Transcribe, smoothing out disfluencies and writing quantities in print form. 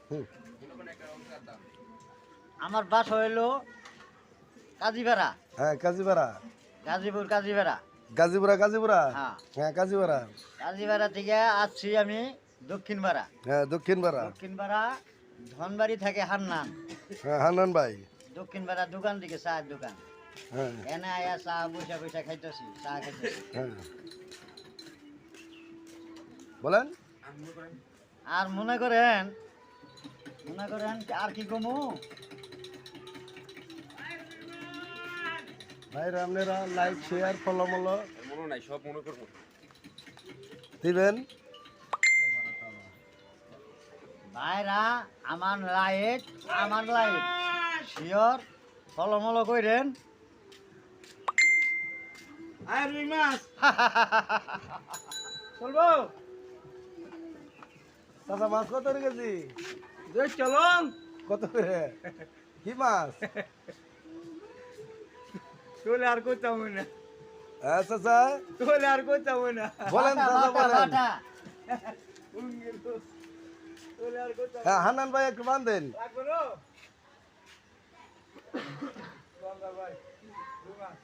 হুম। আমার বাসা হইলো কাজীপাড়া, হ্যাঁ কাজীপাড়া। গাজীপুর কাজীপাড়া। গাজীপুরা গাজীপুরা। হ্যাঁ, হ্যাঁ কাজীপাড়া। কাজীপাড়া থেকে আসছি আমি দক্ষিণপাড়া। হ্যাঁ দক্ষিণপাড়া। দক্ষিণপাড়া ধনবাড়ি থাকে হান্নান। হ্যাঁ হান্নান ভাই। দক্ষিণপাড়া দোকান থেকে চায়ের দোকান। হ্যাঁ এনে আয়া চা বৈশা বৈশা খাইতেছি, চা খাইতেছি। হ্যাঁ বলেন। আর মনে করেন আর কি কমু। ভাইরা আপনারা লাইক শেয়ার ফলো মলো মনে নাই সব মনে করবো। দিবেন। ভাইরা আমার লাইট শিওর ফলমল কইরেন। আর রুই মাছ চলবো চাচা মাছ কত করে কেজি? চলুন কত করে? কি মাছ? চলে আর করতাম না, হ্যাঁ চাচা চলে আর করতাম না। বলেন চাচা বলেন। চলে আর করতাম হ্যাঁ হান্নান ভাই একটু বান্ধেন। লাগবে না ভাই রুই মাছ।